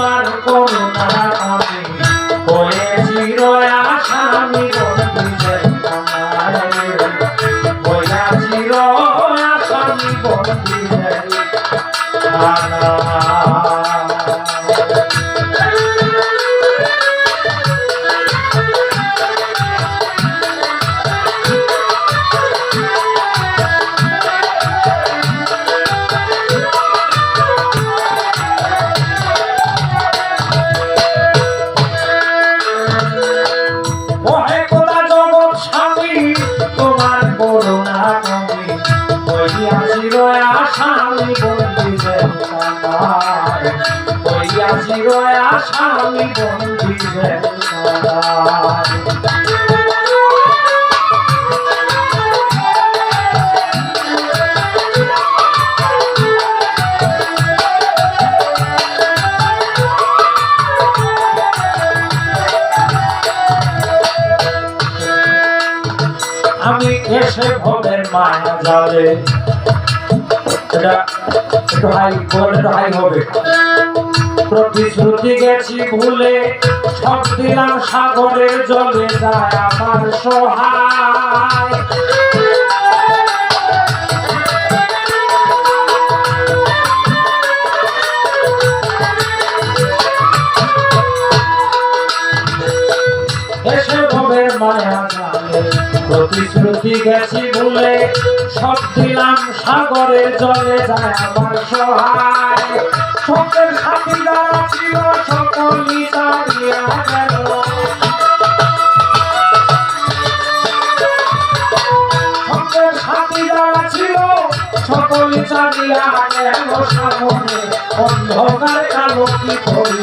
তোমার করুণা আমি হয়েছি আসামি বন্দীদের কারাগারে হয়েছি আসামি বন্দীদের কারাগারে। আসামি বন্দীদের কারাগারে হইয়াছি আসামি বন্দীদের কারাগারে। আমি এসে ভবের মায়া জালে প্রতিশ্রুতি গেছি ভুলে সব দিলাম সাগরের জলে যায় আমার সহায়। এসে ভবের মায়া জালে প্রতিশ্রুতি গেছি ভুলে সব দিলাম সাগরের জলে যায় আমার সহায়। সঙ্গের সাথী যারা ছিল সকলই দাঁড়িয়ে গেল সঙ্গের সাথী যারা ছিল সকলই দাঁড়িয়ে গেল সামনে অন্ধকার কালো কি ধরি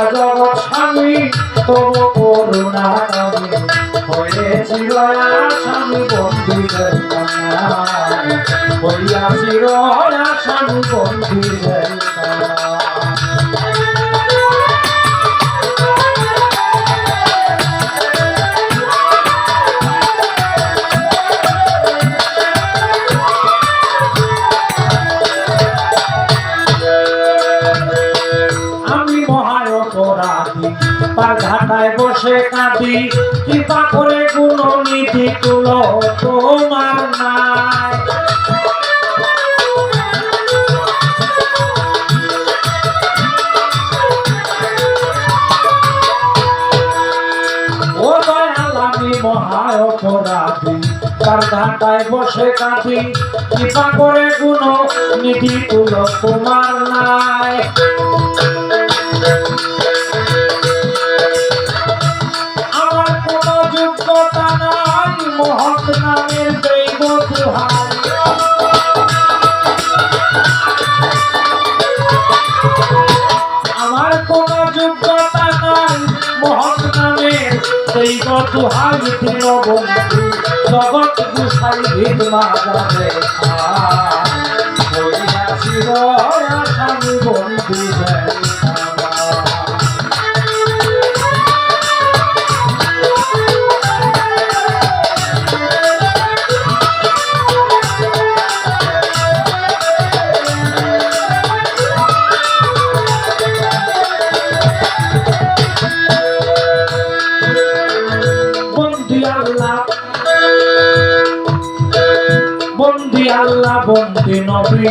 জগৎ স্বামী তবু করুণা আমি হয়েছি আসামি বন্দীদের কারাগারে হইয়াছি আসামি বন্দীদের ঘাটায় বসে কাঁদি কৃপা করে কোন নীতি তুলো তোমার নাই। ও দয়াল আমি মহা অপরাধী তার ঘাটায় বসে কাঁদি কৃপা করে কোন নীতি তুলো তোমার নাই। মহৎ নামের দৈব দুহাই আমার কোন যোগ্যতা নাই মহৎ নামের দৈব দুহাই দীনবন্ধু জগৎ গুসাই ভিদ মাজারে হইয়াছি আসামি বন্দীদের বন্দি আল্লাহ বন্দি নবী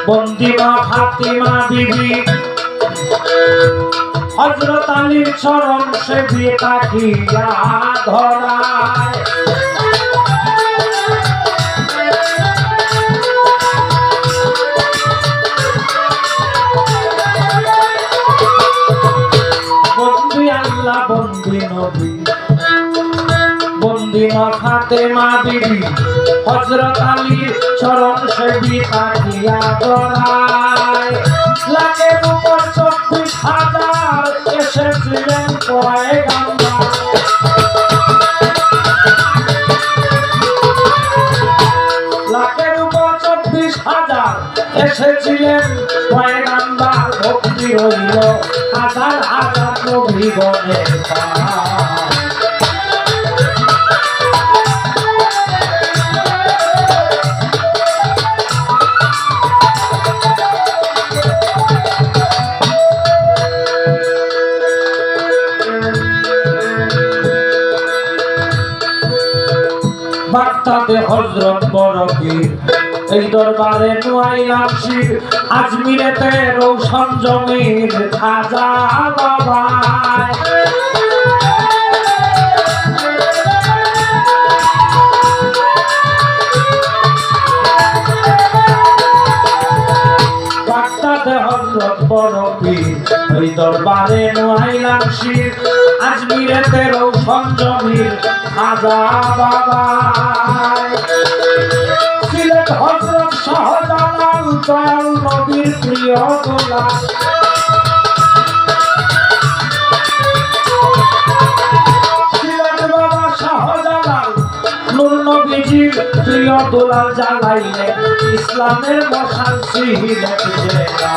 বন্দি মা ফাতিমা বিবি হযরত আলীর চরণ সেবি তাকিয়া ধরায়। বন্দি আল্লাহ বন্দি নবী বন্দি মা ফাতিমা বিবি হযরত আলীর চরণ সেবি তাকিয়া ধরায়। লাখের উপর 24,000 এসেছিলেন পয়গম্বর লাখের উপর 24,000 এসেছিলেন পয়গম্বর ভক্তি হইল হাজার হাজার নবীগণের বাগদাদে হযরত বড় পীর, এই দরবারে নুয়াইলাম শির, আজমিরেতে রৌশন জমির খাজা বাবাই। বাগদাদে হযরত বড় পীর, এই দরবারে নুয়াইলাম শির, আজমিরেতে রৌশন জমির খাজা বাবাই। সিলেট হযরত শাহজালাল দয়াল নবীর প্রিয় গোলাম, সিলেট বাবা শাহজালাল নূর নবীজির প্রিয় দোলাল জ্বালাইলে ইসলামের মশাল সিলেট জেলা।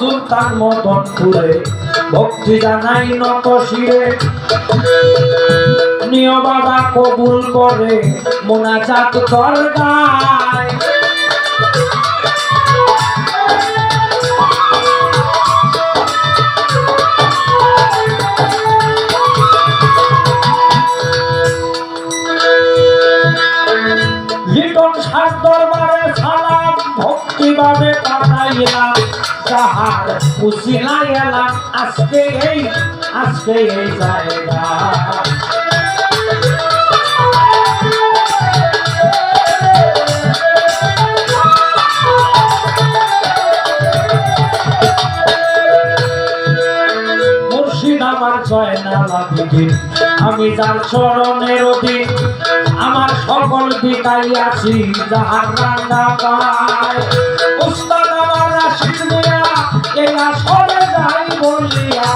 সুলতান মদনপুরে ভক্তি জানাই নত শিরে, নিয় বাবা কবুল করে মোনাজাত দরগায়। লিটন শাহ দরবারে সালাম ভক্তিভাবে পাঠাইলাম, যাহার উসিলায় এলাম আজকে এই জায়গা। মুর্শিদ আমার জয়নালাবিদিন, আমি যার চরণের অধীন, আমার সকল বিকাইয়াছি যাহার রাঙ্গা পায়। উস্তাদ আমার রাশিদ মিয়া এই আসরে যাই বলিয়া,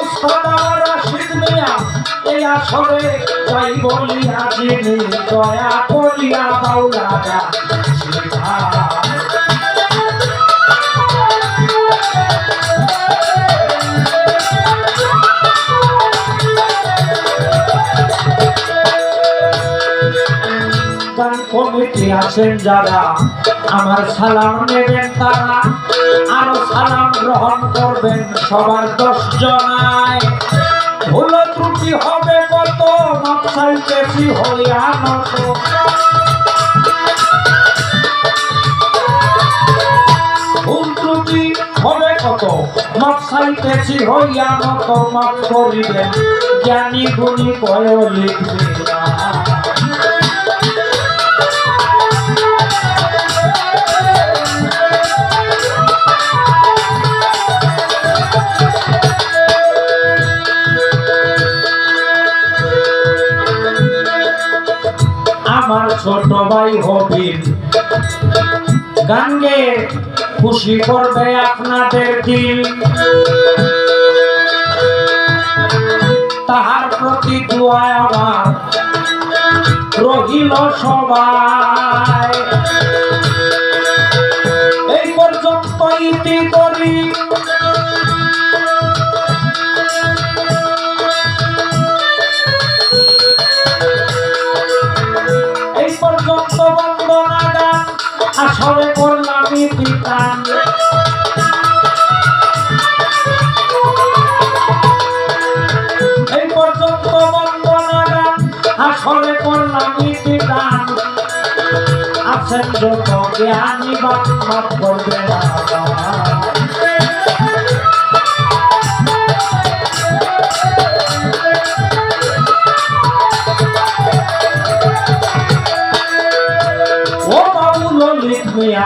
উস্তাদ আমার রাশিদ মিয়া এই আসরে যাই বলিয়া, যিনি দয়া করিয়া বাউলারা শিখা। কমিটি আছেন যারা, আমার সালাম নেবেন তারা, আরো সালাম গ্রহণ করবেন সবার 10 জনায়। ভুল ত্রুটি হবে কত, মাপ চাইতেছি হইয়া নত, ভুল ত্রুটি হবে কত, মাপ চাইতেছি হইয়া নত, মাপ করিবেন জ্ঞানী গুণী কয় লিখবে না। আমার ছোট ভাই হবিল গান গেয়ে খুশি করবে আপনাদের দিল, তাহার প্রতি দোয়া আমার রহিল সবাই। এই পর্যন্ত ইতি করি, এই পর্যন্ত বন্দনা গান আসরে করলাম ইতিকান। এই পর্যন্ত বন্দনা গান আসরে করলাম ইতিকান। আছেন যত জ্ঞানী বাপ মাপ করবে না।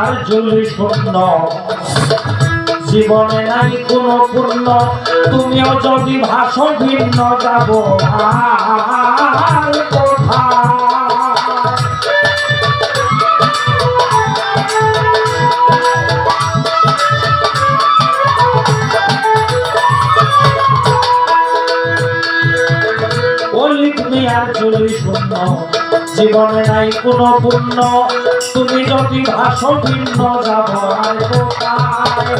আর জলি শূন্য জীবনে নাই কোনো পূর্ণ, তুমিও যদি ভাষো ভিন্ন যাব আর কোথায়। আর জলি শূন্য জীবনে নাই কোনো পূর্ণ, তুমি যদি ভাষো ভিন্ন যাব আর কোথায়।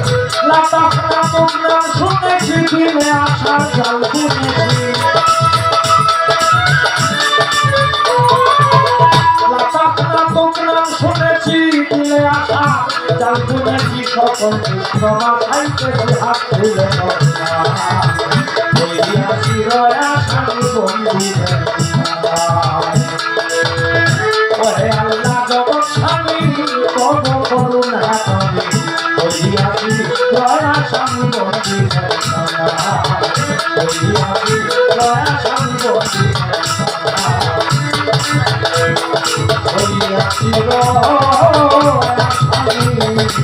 লাতাফনা তোমরা শুনেছি, দিলে আসার জাল শুনেছি, ফিরে আসা জাল বুনেছি সকল ক্ষমা খাইতেছি হাত তুলে হইয়াছি রয়া স্বামী বন্ধু ওরে আল্লাহ জগৎ স্বামী তব করুণা তুমি হইয়াছি রয়া স্বামী বন্ধু হইয়াছি রয়া স্বামী বন্ধু হইয়াছি রয়া স্বামী বন্ধু